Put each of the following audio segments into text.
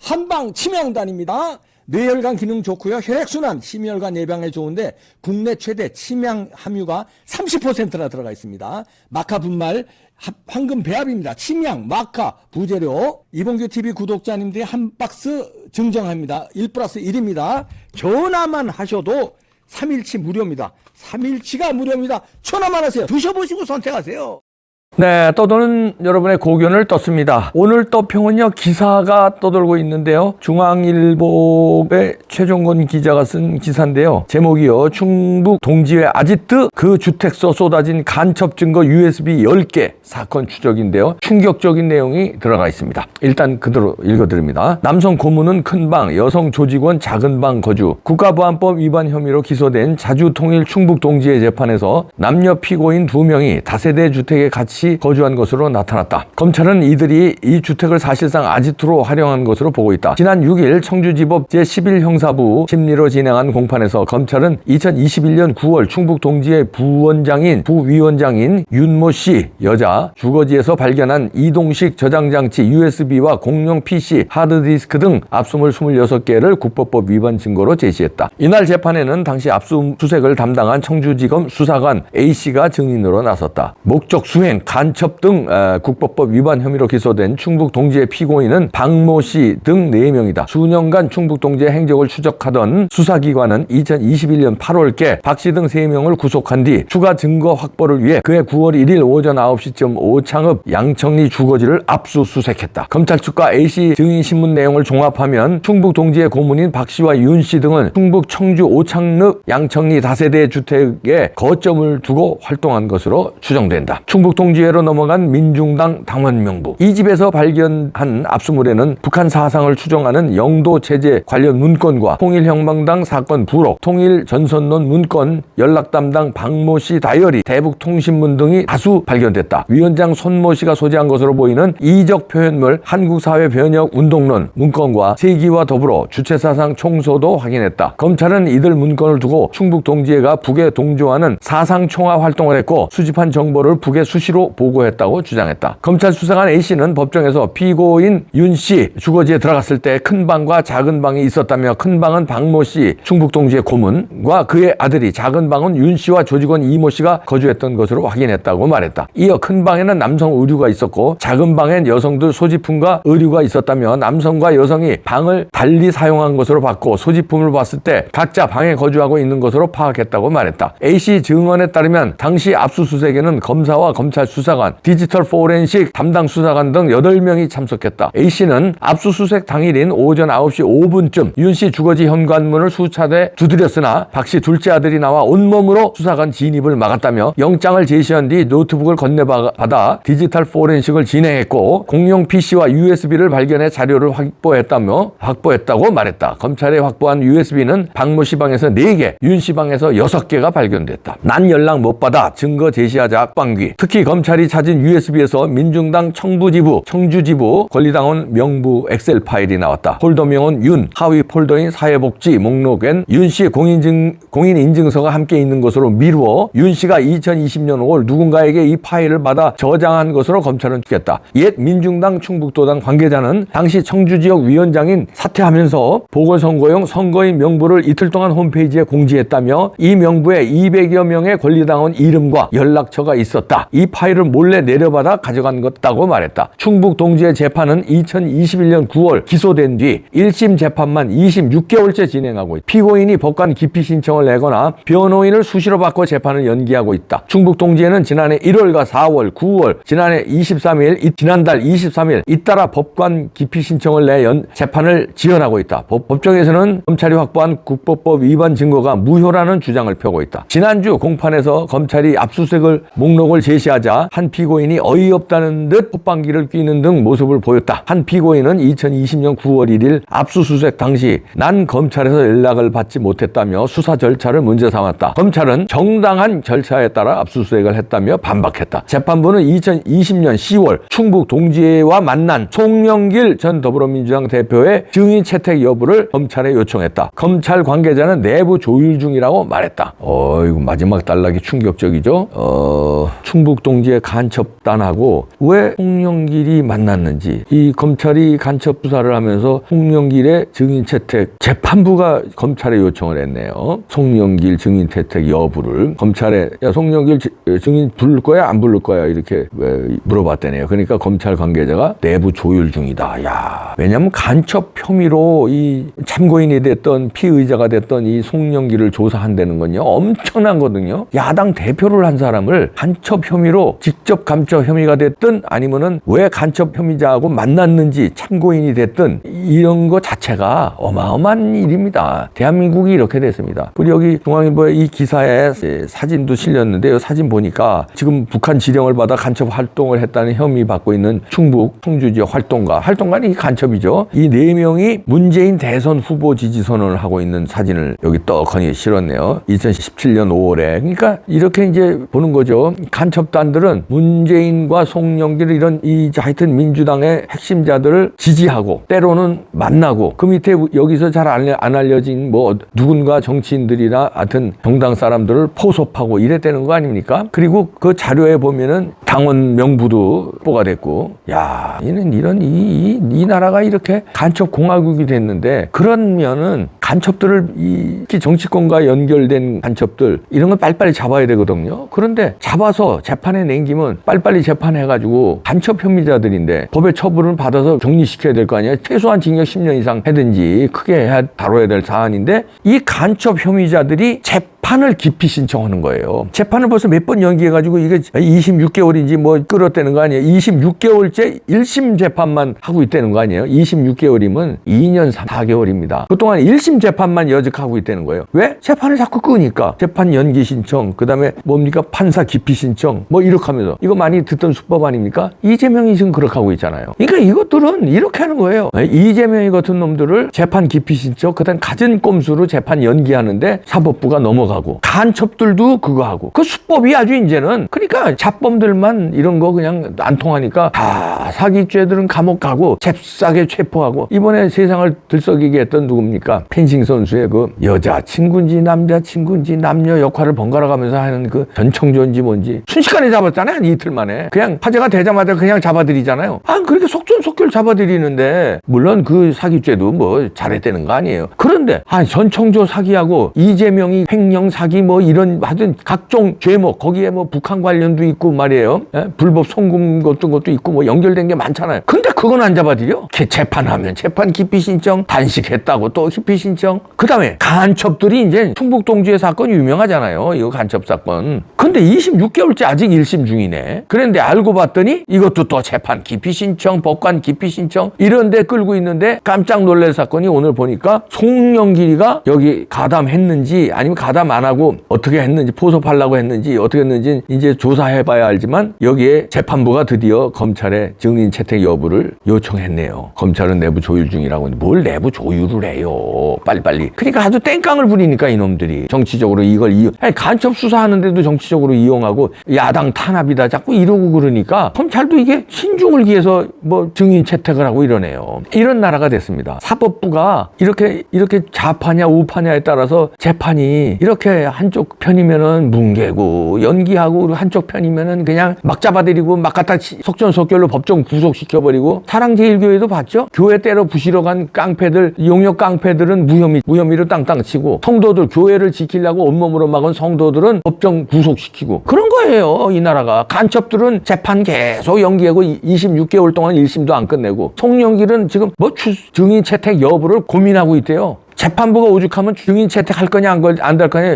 한방 치명단입니다. 뇌혈관 기능 좋고요. 혈액순환, 심혈관 예방에 좋은데 국내 최대 치명 함유가 30%나 들어가 있습니다. 마카 분말 황금 배합입니다. 침양, 마카, 부재료. 이봉규 TV 구독자님들이 한 박스 증정합니다. 1+1입니다. 전화만 하셔도 3일치 무료입니다. 3일치가 무료입니다. 전화만 하세요. 드셔보시고 선택하세요. 네, 떠도는 여러분의 고견을 떴습니다. 오늘 떠평은요, 기사가 떠돌고 있는데요. 중앙일보의 최종건 기자가 쓴 기사인데요. 제목이요, 충북 동지회 아지트 그 주택서 쏟아진 간첩 증거 USB 10개 사건 추적인데요. 충격적인 내용이 들어가 있습니다. 일단 그대로 읽어드립니다. 남성 고문은 큰 방, 여성 조직원 작은 방 거주. 국가보안법 위반 혐의로 기소된 자주통일 충북 동지회 재판에서 남녀 피고인 2명이 다세대 주택에 같이 거주한 것으로 나타났다. 검찰은 이들이 이 주택을 사실상 아지트로 활용한 것으로 보고 있다. 지난 6일 청주지법 제11형사부 심리로 진행한 공판에서 검찰은 2021년 9월 충북 동지의 부위원장인 윤모 씨 여자 주거지에서 발견한 이동식 저장장치 USB와 공용 PC, 하드디스크 등 압수물 26개를 국법법 위반 증거로 제시했다. 이날 재판에는 당시 압수수색을 담당한 청주지검 수사관 A씨가 증인으로 나섰다. 목적 수행, 간첩 등 국법법 위반 혐의로 기소된 충북 동지의 피고인은 박모 씨 등 4명이다. 수년간 충북 동지의 행적을 추적하던 수사기관은 2021년 8월께 박 씨 등 3명을 구속한 뒤 추가 증거 확보를 위해 그해 9월 1일 오전 9시쯤 오창읍 양청리 주거지를 압수수색했다. 검찰 측과 A씨 증인 신문 내용을 종합하면 충북 동지의 고문인 박 씨와 윤 씨 등은 충북 청주 오창읍 양청리 다세대 주택에 거점을 두고 활동한 것으로 추정된다. 충북 동지회로 넘어간 민중당 당원 명부. 이 집에서 발견한 압수물에는 북한 사상을 추종하는 영도 체제 관련 문건과 통일혁명당 사건 부록, 통일전선론 문건, 연락 담당 박모 씨 다이어리, 대북통신문 등이 다수 발견됐다. 위원장 손모 씨가 소지한 것으로 보이는 이적 표현물, 한국사회 변혁 운동론 문건과 세기와 더불어 주체사상 총소도 확인했다. 검찰은 이들 문건을 두고 충북 동지회가 북에 동조하는 사상 총화 활동을 했고 수집한 정보를 북에 수시로 보고했다고 주장했다. 검찰 수사관 A씨는 법정에서 피고인 윤 씨 주거지에 들어갔을 때 큰 방과 작은 방이 있었다며 큰 방은 박모 씨 충북 동지의 고문과 그의 아들이, 작은 방은 윤 씨와 조직원 이모 씨가 거주했던 것으로 확인했다고 말했다. 이어 큰 방에는 남성 의류가 있었고 작은 방엔 여성들 소지품과 의류가 있었다며 남성과 여성이 방을 달리 사용한 것으로 봤고 소지품을 봤을 때 각자 방에 거주하고 있는 것으로 파악했다고 말했다. A씨 증언에 따르면 당시 압수수색에는 검사와 검찰 수사관, 디지털 포렌식 담당 수사관 등 8명이 참석했다. A씨는 압수수색 당일인 오전 9시 5분쯤 윤 씨 주거지 현관문을 수차례 두드렸으나 박 씨 둘째 아들이 나와 온몸으로 수사관 진입을 막았다며 영장을 제시한 뒤 노트북을 건네받아 디지털 포렌식을 진행했고 공용 PC와 USB를 발견해 자료를 확보했다고 말했다. 검찰에 확보한 USB는 박모 씨 방에서 4개, 윤 씨 방에서 6개가 발견됐다. 난 연락 못 받아 증거 제시하자 악방귀. 특히 검찰이 찾은 USB에서 민중당 청주지부 권리당원 명부 엑셀 파일이 나왔다. 폴더명은 윤, 하위 폴더인 사회복지 목록엔 윤 씨 공인인증서가 함께 있는 것으로 미루어 윤 씨가 2020년 5월 누군가에게 이 파일을 받아 저장한 것으로 검찰은 추겠다. 옛 민중당 충북도당 관계자는 당시 청주지역 위원장인 사퇴하면서 보궐선거용 선거인 명부를 이틀 동안 홈페이지에 공지했다며 이 명부에 200여 명의 권리당원 이름과 연락처가 있었다. 이 파일을 몰래 내려받아 가져간 것다고 말했다. 충북 동지의 재판은 2021년 9월 기소된 뒤 1심 재판만 26개월째 진행하고 있다. 피고인이 법관 기피 신청을 내거나 변호인을 수시로 바꿔 재판을 연기하고 있다. 충북 동지회는 지난해 1월과 4월, 9월, 지난달 23일 잇따라 법관 기피 신청을 내 재판을 지연하고 있다. 법정에서는 검찰이 확보한 국법법 위반 증거가 무효라는 주장을 펴고 있다. 지난주 공판에서 검찰이 압수수색을 목록을 제시하자 한 피고인이 어이없다는 듯 콧방귀를 뀌는 등 모습을 보였다. 한 피고인은 2020년 9월 1일 압수수색 당시 난 검찰에서 연락을 받지 못했다며 수사 절차를 문제 삼았다. 검찰은 정당한 절차에 따라 압수수색을 했다며 반박했다. 재판부는 2020년 10월 충북 동지회와 만난 송영길 전 더불어민주당 대표의 증인 채택 여부를 검찰에 요청했다. 검찰 관계자는 내부 조율 중이라고 말했다. 이거 마지막 단락이 충격적이죠. 충북 동지회 이제 간첩단하고 왜 송영길이 만났는지, 이 검찰이 간첩 수사를 하면서 송영길의 증인 채택, 재판부가 검찰에 요청을 했네요. 송영길 증인 채택 여부를 검찰에, 야, 송영길 증인 부를 거야 안 부를 거야 이렇게 물어봤다네요. 그러니까 검찰 관계자가 내부 조율 중이다. 야, 왜냐면 간첩 혐의로 이 참고인이 됐던 피의자가 됐던 이 송영길을 조사한다는 건요 엄청난 거거든요. 야당 대표를 한 사람을 간첩 혐의로 직접 간첩 혐의가 됐든 아니면은 왜 간첩 혐의자하고 만났는지 참고인이 됐든 이런 거 자체가 어마어마한 일입니다. 대한민국이 이렇게 됐습니다. 그리고 여기 중앙일보에 이 기사에 사진도 실렸는데요. 사진 보니까 지금 북한 지령을 받아 간첩 활동을 했다는 혐의 받고 있는 충북 청주 지역 활동가는 이 간첩이죠. 이 4명이 문재인 대선 후보 지지 선언을 하고 있는 사진을 여기 떡하니 실었네요. 2017년 5월에. 그러니까 이렇게 이제 보는 거죠. 간첩단들은 문재인과 송영길 이런 하여튼 민주당의 핵심자들을 지지하고 때로는 만나고 그 밑에 여기서 잘 안 알려진 뭐 누군가 정치인들이나 하여튼 정당 사람들을 포섭하고 이랬다는 거 아닙니까? 그리고 그 자료에 보면은 당원 명부도 뽀가 됐고, 야, 이 나라가 이렇게 간첩 공화국이 됐는데, 그러면은 간첩들을 특히 정치권과 연결된 간첩들 이런 걸 빨리빨리 잡아야 되거든요. 그런데 잡아서 재판에 넘기면 빨리빨리 재판해가지고 간첩 혐의자들인데 법의 처벌을 받아서 격리시켜야 될 거 아니에요. 최소한 징역 10년 이상 하든지 크게 다뤄야 될 사안인데 이 간첩 혐의자들이 재판을 기피 신청하는 거예요. 재판을 벌써 몇 번 연기해가지고 이게 26개월인지 뭐 끌었다는 거 아니에요. 26개월째 1심 재판만 하고 있다는 거 아니에요. 26개월이면 2년 4개월입니다. 그동안 1심 재판만 여직하고 있다는 거예요. 왜? 재판을 자꾸 끄니까. 재판 연기 신청, 그 다음에 뭡니까? 판사 기피 신청, 뭐 이렇게 하면서. 이거 많이 듣던 수법 아닙니까? 이재명이 지금 그렇게 하고 있잖아요. 그러니까 이것들은 이렇게 하는 거예요. 이재명이 같은 놈들을 재판 기피 신청, 그 다음 갖은 꼼수로 재판 연기하는데 사법부가 넘어가고, 간첩들도 그거 하고. 그 수법이 아주 이제는, 그러니까 잡범들만 이런 거 그냥 안 통하니까 다 사기죄들은 감옥 가고 잽싸게 체포하고. 이번에 세상을 들썩이게 했던 누굽니까? 펜싱 선수의 그 여자친구인지 남자친구인지 남녀 역할을 번갈아 가면서 하는 그 전청조인지 뭔지 순식간에 잡았잖아요. 한 이틀 만에. 그냥 화제가 되자마자 그냥 잡아들이잖아요. 그렇게 속전속결 잡아들이는데, 물론 그 사기죄도 뭐 잘했다는 거 아니에요. 그런데 전청조 사기하고 이재명이 횡령 사기 뭐 이런 하여튼 각종 죄목, 거기에 뭐 북한 관련도 있고 말이에요. 불법 송금 같은 것도 있고 뭐 연결된 게 많잖아요. 근데 그건 안 잡아들여. 재판하면 재판 기피 신청, 단식했다고 또 기피 신청. 그 다음에 간첩들이 이제 충북 동주의 사건 유명하잖아요. 이거 간첩 사건. 근데 26개월째 아직 1심 중이네. 그런데 알고 봤더니 이것도 또 재판 기피 신청, 법관 기피 신청 이런 데 끌고 있는데, 깜짝 놀랄 사건이 오늘 보니까 송영길이가 여기 가담했는지 아니면 가담 안 하고 어떻게 했는지, 포섭하려고 했는지 어떻게 했는지 이제 조사해봐야 알지만, 여기에 재판부가 드디어 검찰에 증인 채택 여부를 요청했네요. 검찰은 내부 조율 중이라고 하는데 뭘 내부 조율을 해요. 빨리빨리. 그러니까 아주 땡깡을 부리니까 이놈들이 정치적으로 이걸 간첩 수사하는데도 정치적으로 이용하고 야당 탄압이다 자꾸 이러고 그러니까 검찰도 이게 신중을 기해서 뭐 증인 채택을 하고 이러네요. 이런 나라가 됐습니다. 사법부가 이렇게 좌파냐 우파냐에 따라서 재판이 이렇게 한쪽 편이면은 뭉개고 연기하고, 한쪽 편이면은 그냥 막 잡아들이고 막 갖다 속전속결로 법정 구속시켜버리고. 사랑제일교회도 봤죠? 교회 때려 부시러 간 깡패들, 용역 깡패들은 무혐의로 땅땅 치고, 성도들, 교회를 지키려고 온몸으로 막은 성도들은 법정 구속시키고. 그런 거예요, 이 나라가. 간첩들은 재판 계속 연기하고 26개월 동안 1심도 안 끝내고, 송영길은 지금 뭐 증인 채택 여부를 고민하고 있대요. 재판부가 오죽하면 증인 채택할 거냐 안 될 거냐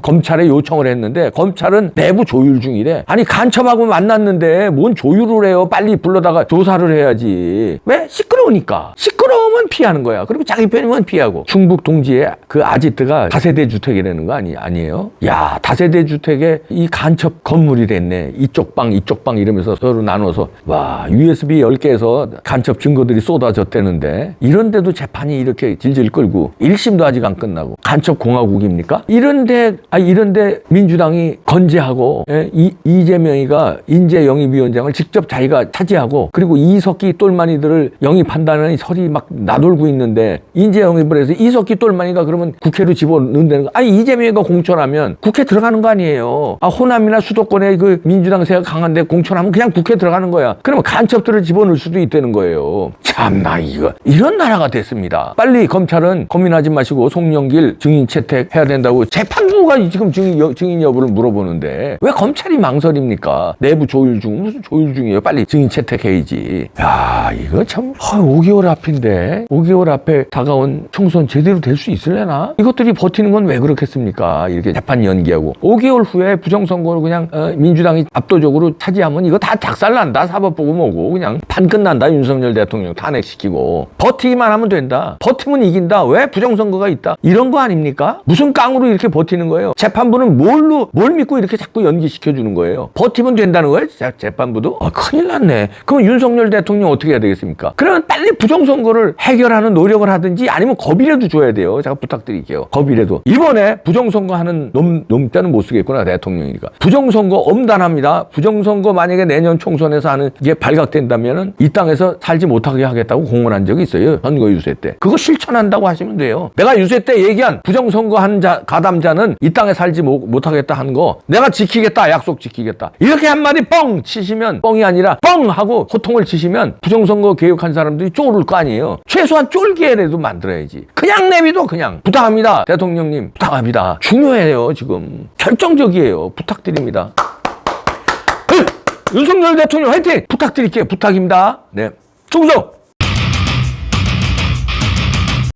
검찰에 요청을 했는데, 검찰은 내부 조율 중이래. 아니 간첩하고 만났는데 뭔 조율을 해요. 빨리 불러다가 조사를 해야지. 왜? 시끄러우니까. 시끄러우면 피하는 거야. 그리고 자기 편이면 피하고. 충북 동지에 그 아지트가 다세대 주택이라는 거 아니에요? 야, 다세대 주택에 이 간첩 건물이 됐네. 이쪽 방 이러면서 서로 나눠서, 와, USB 10개에서 간첩 증거들이 쏟아졌다는데, 이런데도 재판이 이렇게 질질 끌고. 1심도 아직 안 끝나고 간첩 공화국입니까? 이런데 민주당이 건재하고 예? 이재명이가 인재 영입위원장을 직접 자기가 차지하고 그리고 이석기 똘마니들을 영입한다는 설이 막 나돌고 있는데 인재 영입을 해서 이석기 똘마니가 그러면 국회로 집어넣는다는 거. 아니 이재명이가 공천하면 국회 들어가는 거 아니에요. 호남이나 수도권에 그 민주당 세가 강한데 공천하면 그냥 국회 들어가는 거야. 그러면 간첩들을 집어넣을 수도 있다는 거예요. 참나 이거 이런 나라가 됐습니다. 빨리 검찰은 고민하지 마시고 송영길 증인 채택해야 된다고 재판부가 지금 증인 여부를 물어보는데 왜 검찰이 망설입니까? 내부 조율 중 무슨 조율 중이에요? 빨리 증인 채택해야지. 야 이거 참 5개월 앞인데 5개월 앞에 다가온 총선 제대로 될 수 있을래나? 이것들이 버티는 건 왜 그렇겠습니까? 이렇게 재판 연기하고 5개월 후에 부정선거를 그냥 민주당이 압도적으로 차지하면 이거 다 작살난다. 사법보고 뭐고 그냥 판 끝난다. 윤석열 대통령 탄핵시키고 버티기만 하면 된다. 버티면 이긴다. 왜 부정선거가 있다. 이런 거 아닙니까? 무슨 깡으로 이렇게 버티는 거예요? 재판부는 뭘 믿고 이렇게 자꾸 연기시켜주는 거예요? 버티면 된다는 거예요? 재판부도? 큰일 났네. 그럼 윤석열 대통령 어떻게 해야 되겠습니까? 그러면 빨리 부정선거를 해결하는 노력을 하든지 아니면 겁이라도 줘야 돼요. 제가 부탁드릴게요. 겁이라도. 이번에 부정선거 하는 놈자는 못 쓰겠구나. 대통령이니까. 부정선거 엄단합니다. 부정선거 만약에 내년 총선에서 하는 게 발각된다면은 이 땅에서 살지 못하게 하겠다고 공언한 적이 있어요. 선거 유세 때. 그거 실천한다고 하시면 돼요. 내가 유세 때 얘기한 부정선거 한 가담자는 이 땅에 살지 못하겠다 한 거 내가 지키겠다. 약속 지키겠다. 이렇게 한마디 뻥 치시면 뻥이 아니라 뻥 하고 호통을 치시면 부정선거 개혁한 사람들이 쫄을 거 아니에요. 최소한 쫄기에라도 만들어야지. 그냥 내비도 그냥. 부탁합니다. 대통령님 부탁합니다. 중요해요. 지금. 결정적이에요. 부탁드립니다. 윤석열 대통령 화이팅! 부탁드릴게요. 부탁입니다. 네. 충성!